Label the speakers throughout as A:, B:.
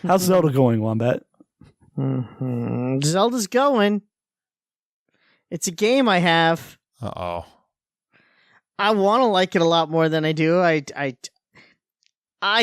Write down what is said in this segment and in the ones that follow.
A: How's Zelda going, Wombat?
B: Zelda's going. It's a game I have.
C: Uh-oh.
B: I want to like it a lot more than I do. I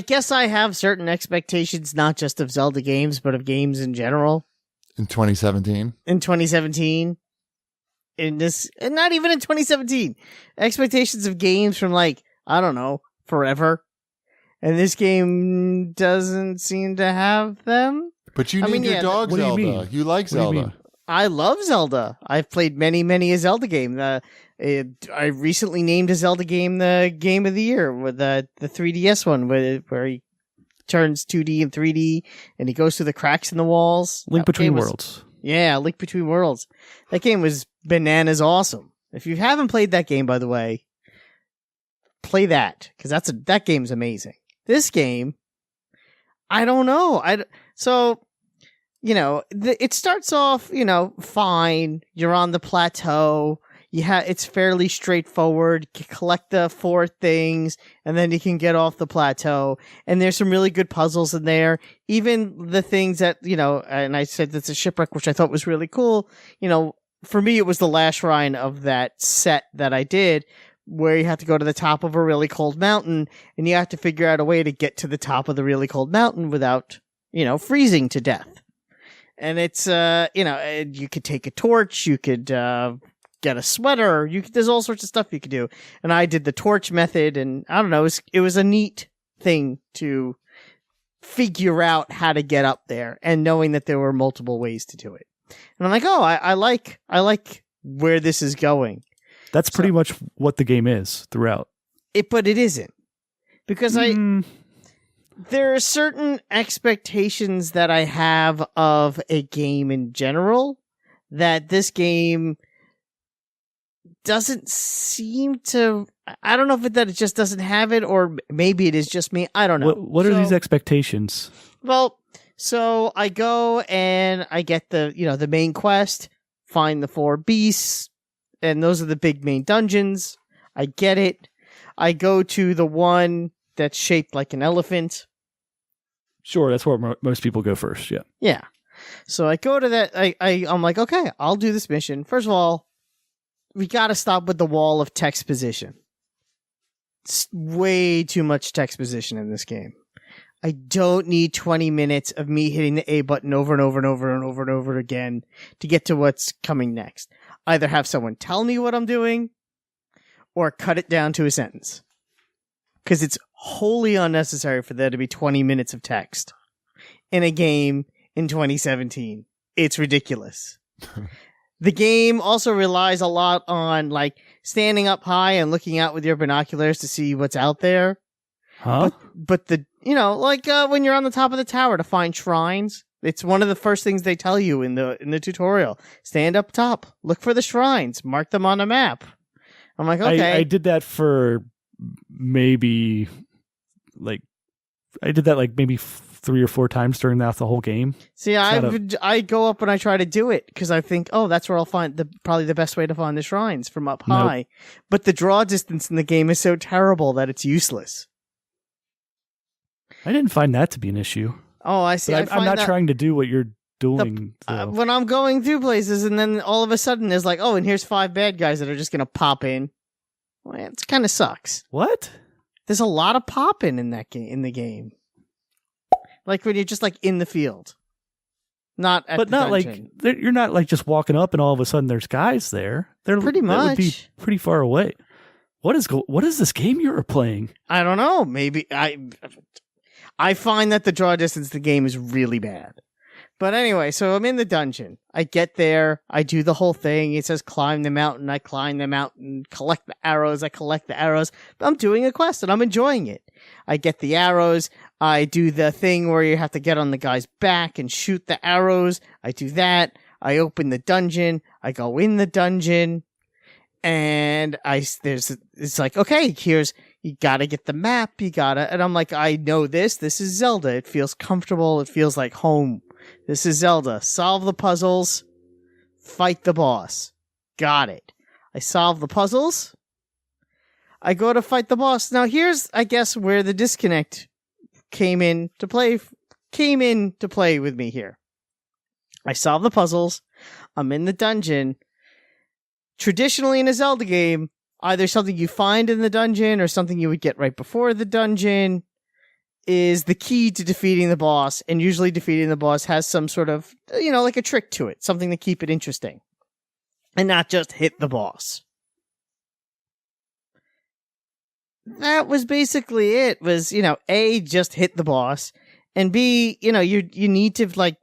B: guess I have certain expectations, not just of Zelda games, but of games in general.
C: In 2017?
B: In 2017. And not even in 2017. Expectations of games from I don't know, forever. And this game doesn't seem to have them.
C: But you need your dog Zelda. You like Zelda.
B: I love Zelda. I've played many a Zelda game. I recently named a Zelda game the Game of the Year with the 3DS one where he turns 2D and 3D and he goes through the cracks in the walls.
A: Link Between Worlds.
B: Yeah, Link Between Worlds. That game was bananas awesome. If you haven't played that game, by the way, play that because that game's amazing. This game, I don't know. It starts off, fine. You're on the plateau. It's fairly straightforward. You collect the 4 things, and then you can get off the plateau. And there's some really good puzzles in there. Even the things that, and I said that's a shipwreck, which I thought was really cool. For me, it was the last shrine of that set that I did, where you have to go to the top of a really cold mountain, and you have to figure out a way to get to the top of the really cold mountain without, freezing to death. And it's, you could take a torch, you could get a sweater, there's all sorts of stuff you could do. And I did the torch method, and I don't know, it was a neat thing to figure out how to get up there, and knowing that there were multiple ways to do it. And I'm like, oh, I like where this is going.
A: That's pretty much what the game is throughout.
B: But it isn't. Because there are certain expectations that I have of a game in general that this game doesn't seem to. I don't know if that it just doesn't have it, or maybe it is just me. I don't know.
A: What are these expectations?
B: Well, so I go and I get the main quest, find the 4 beasts, and those are the big main dungeons. I get it. I go to the one that's shaped like an elephant.
A: Sure, that's where most people go first, yeah.
B: Yeah. So I go to that. I'm like, okay, I'll do this mission. First of all, we got to stop with the wall of text position. It's way too much text position in this game. I don't need 20 minutes of me hitting the A button over and over and over and over and over again to get to what's coming next. Either have someone tell me what I'm doing or cut it down to a sentence. Because it's wholly unnecessary for there to be 20 minutes of text in a game in 2017. It's ridiculous. The game also relies a lot on standing up high and looking out with your binoculars to see what's out there.
A: Huh?
B: But when you're on the top of the tower to find shrines, it's one of the first things they tell you in the tutorial. Stand up top, look for the shrines, mark them on a map. I'm like, okay.
A: I did that for maybe maybe 3 or 4 times during the whole game.
B: See, I go up and I try to do it because I think, oh, that's where I'll find probably the best way to find the shrines, from up high. But the draw distance in the game is so terrible that it's useless.
A: I didn't find that to be an issue.
B: Oh, I see.
A: I'm not trying to do what you're doing.
B: When I'm going through places and then all of a sudden there's like, oh, and here's 5 bad guys that are just going to pop in. Well, it kind of sucks.
A: What?
B: There's a lot of popping in the game. Like when you're just in the field. Not at
A: but
B: the
A: not
B: dungeon.
A: You're not just walking up and all of a sudden there's guys there. They're
B: pretty much.
A: That would be pretty far away. What is this game you're playing?
B: I don't know. Maybe I find that the draw distance of the game is really bad. But anyway, so I'm in the dungeon. I get there. I do the whole thing. It says climb the mountain. I climb the mountain, collect the arrows. I collect the arrows. But I'm doing a quest and I'm enjoying it. I get the arrows. I do the thing where you have to get on the guy's back and shoot the arrows. I do that. I open the dungeon. I go in the dungeon. And it's like, okay, you gotta get the map. And I'm like, I know this. This is Zelda. It feels comfortable. It feels like home. This is Zelda. Solve the puzzles. Fight the boss. Got it. I solve the puzzles. I go to fight the boss. Now here's, I guess, where the disconnect came in to play came in to play with me here. I solve the puzzles. I'm in the dungeon. Traditionally in a Zelda game, either something you find in the dungeon or something you would get right before the dungeon is the key to defeating the boss. And usually defeating the boss has some sort of, like a trick to it, something to keep it interesting and not just hit the boss. That was basically it. Was, A, just hit the boss, and B, you need to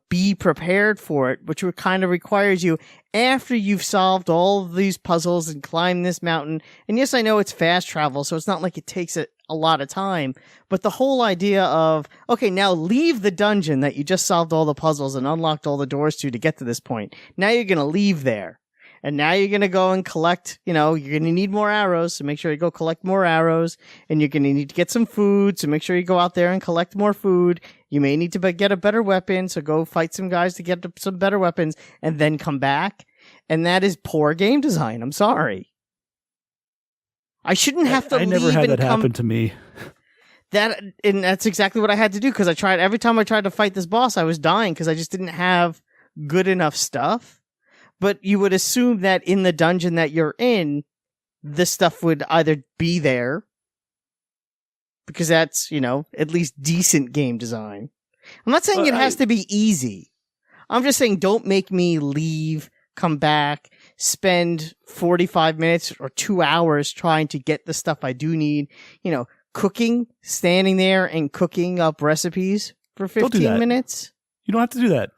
B: be prepared for it, which kind of requires you after you've solved all of these puzzles and climbed this mountain. And yes, I know it's fast travel, so it's not like it takes a lot of time, but the whole idea of, okay, now leave the dungeon that you just solved all the puzzles and unlocked all the doors to get to this point. Now you're going to leave there. And now you're going to go and collect, you're going to need more arrows, so make sure you go collect more arrows. And you're going to need to get some food, so make sure you go out there and collect more food. You may need to get a better weapon, so go fight some guys to get some better weapons, and then come back. And that is poor game design. I'm sorry. I shouldn't have to leave.
A: I never had that happen to me.
B: And that's exactly what I had to do, because every time I tried to fight this boss, I was dying because I just didn't have good enough stuff. But you would assume that in the dungeon that you're in, the stuff would either be there, because that's, at least decent game design. I'm not saying it has to be easy. I'm just saying don't make me leave, come back, spend 45 minutes or 2 hours trying to get the stuff I do need. Cooking, standing there and cooking up recipes for 15 minutes.
A: You don't have to do that.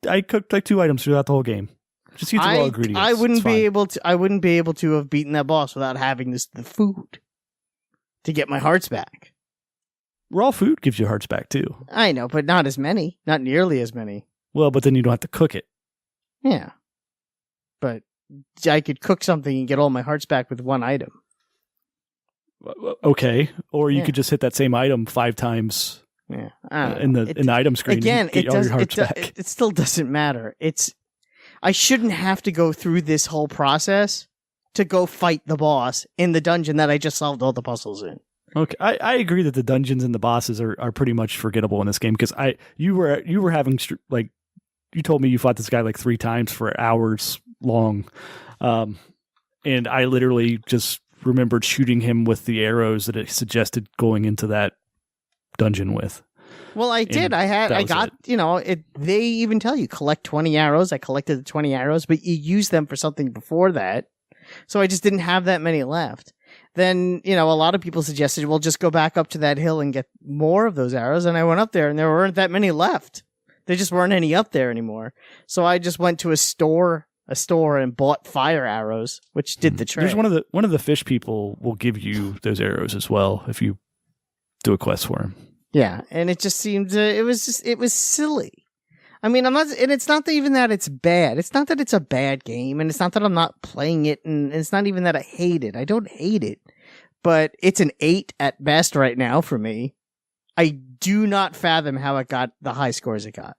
A: I cooked like 2 items throughout the whole game. Just eat the raw ingredients.
B: I wouldn't be able to have beaten that boss without having the food to get my hearts back.
A: Raw food gives you hearts back too.
B: I know, but not as many. Not nearly as many.
A: Well, but then you don't have to cook it.
B: Yeah. But I could cook something and get all my hearts back with one item.
A: Okay. Or you could just hit that same item 5 times in the item screen and get all your hearts back.
B: It still doesn't matter. I shouldn't have to go through this whole process to go fight the boss in the dungeon that I just solved all the puzzles in.
A: Okay, I agree that the dungeons and the bosses are pretty much forgettable in this game, because you were having you told me you fought this guy like 3 times for hours long, and I literally just remembered shooting him with the arrows that it suggested going into that dungeon with.
B: Well, I did. They even tell you collect 20 arrows. I collected the 20 arrows, but you used them for something before that. So I just didn't have that many left. Then, a lot of people suggested, well, just go back up to that hill and get more of those arrows. And I went up there and there weren't that many left. There just weren't any up there anymore. So I just went to a store and bought fire arrows, which did the trick.
A: There's one of the fish people will give you those arrows as well if you do a quest for him.
B: Yeah, and it just seemed it was silly. I mean, it's not even that it's bad. It's not that it's a bad game, and it's not that I'm not playing it, and it's not even that I hate it. I don't hate it, but it's an 8 at best right now for me. I do not fathom how it got the high scores it got.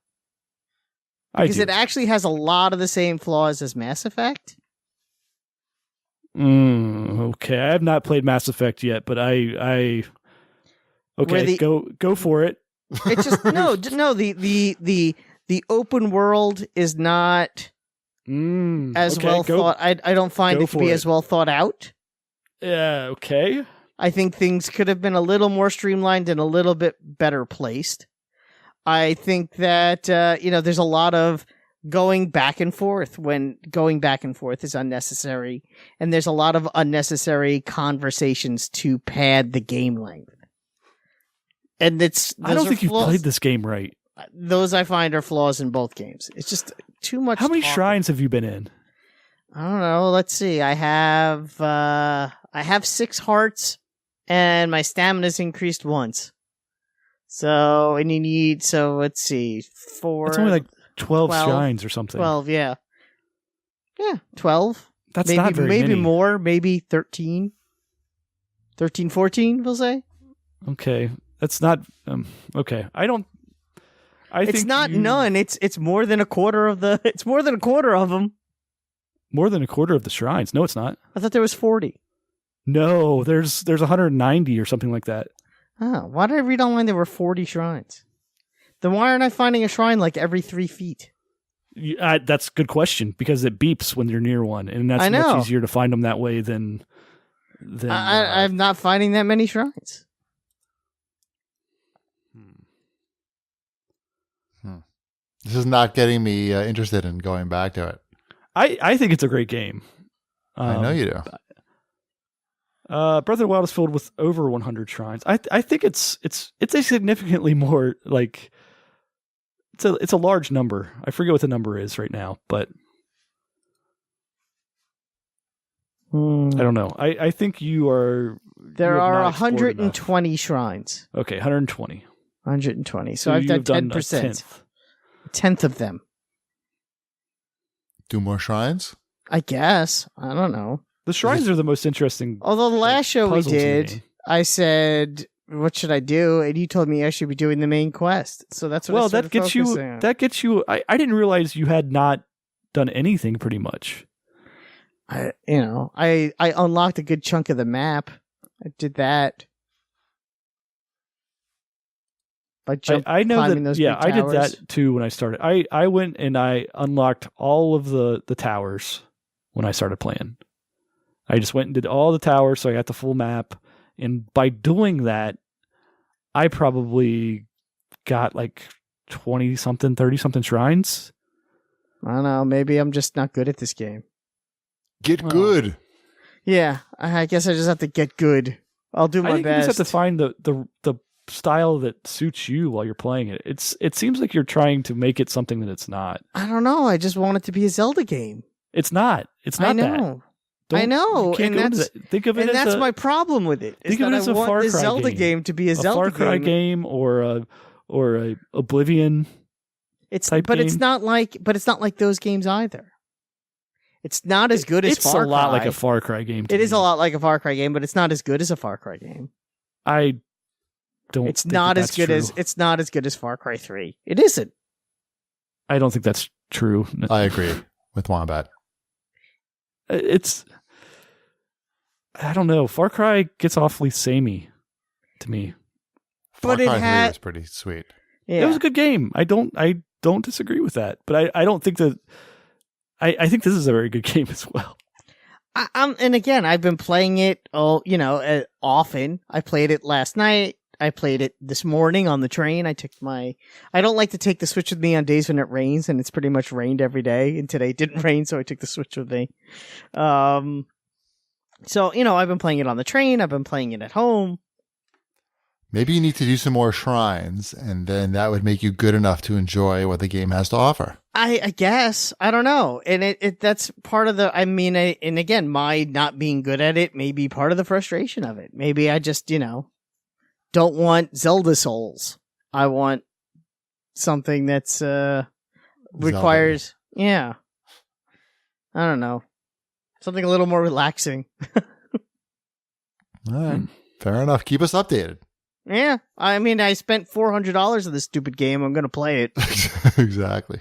B: Because it actually has a lot of the same flaws as Mass Effect.
A: Okay, I have not played Mass Effect yet, but I okay, go for it.
B: It's just no. The open world is not as well thought. I don't find it to be as well thought out.
A: Yeah. Okay.
B: I think things could have been a little more streamlined and a little bit better placed. I think that there's a lot of going back and forth when going back and forth is unnecessary, and there's a lot of unnecessary conversations to pad the game length. And I don't think
A: you've played this game right.
B: Those I find are flaws in both games. It's just too much.
A: How many shrines have you been in?
B: I don't know. Let's see. I have 6 hearts, and my stamina's increased once. So let's see, 4.
A: It's only like 12 shrines or something.
B: 12, yeah. Yeah, 12.
A: That's not very many.
B: Maybe more, maybe 13. 13, 14, we'll say.
A: Okay. That's not okay.
B: It's not none. It's more than a quarter of the. It's more than a quarter of them.
A: More than a quarter of the shrines. No, it's not.
B: I thought there was 40.
A: No, there's 190 or something like that.
B: Oh, why did I read online there were 40 shrines? Then why aren't I finding a shrine like every 3 feet?
A: That's a good question, because it beeps when you're near one, and that's much easier to find them that way than
B: I'm not finding that many shrines.
C: This is not getting me interested in going back to it.
A: I think it's a great game.
C: I know you do.
A: Breath of the Wild is filled with over 100 shrines. I think it's a significantly more like it's a large number. I forget what the number is right now, but I don't know. I think you are.
B: There are 120 shrines.
A: Okay, 120.
B: 120. So I've done 10%. A tenth of them.
C: Do more shrines?
B: I guess. I don't know.
A: The shrines are the most interesting.
B: Although the last show we did, I said, "What should I do?" And you told me I should be doing the main quest. So that's what.
A: That gets you. I didn't realize you had not done anything. Pretty much.
B: I unlocked a good chunk of the map. I did that.
A: I know that. Yeah, I did that too when I started. I went and I unlocked all of the towers when I started playing. I just went and did all the towers, so I got the full map. And by doing that, I probably got like 20-something, 30-something shrines.
B: I don't know. Maybe I'm just not good at this game.
C: Get good.
B: Yeah, I guess I just have to get good. I'll do my best.
A: You just have to find the style that suits you while you're playing it. It seems like you're trying to make it something that it's not.
B: I don't know. I just want it to be a Zelda game.
A: It's not. It's not that.
B: I know, and that's my problem with it.
A: Think of it as a Far Cry
B: Zelda game to be a Zelda
A: game. A Far Cry game or a Oblivion.
B: It's not like those games either. It's not as good as Far Cry.
A: It's a lot like a Far Cry game.
B: It is a lot like a Far Cry game, but it's not as good as a Far Cry game.
A: I don't.
B: It's not as good as Far Cry 3. It isn't.
A: I don't think that's true.
C: I agree with Wombat.
A: I don't know. Far Cry gets awfully samey to me.
C: Far Cry 3 was pretty sweet.
A: Yeah. It was a good game. I don't disagree with that, but I don't think that. I think this is a very good game as well.
B: And again, I've been playing it often. I played it last night. I played it this morning on the train. I don't like to take the Switch with me on days when it rains, and it's pretty much rained every day. And today it didn't rain, so I took the Switch with me. So, I've been playing it on the train. I've been playing it at home.
C: Maybe you need to do some more shrines, and then that would make you good enough to enjoy what the game has to offer.
B: I guess. I don't know. And that's part of the, and again, my not being good at it may be part of the frustration of it. Maybe I just, don't want Zelda Souls. I want something that's, requires, yeah. I don't know. Something a little more relaxing.
C: All right. Fair enough. Keep us updated.
B: Yeah. I spent $400 on this stupid game. I'm going to play it.
C: Exactly.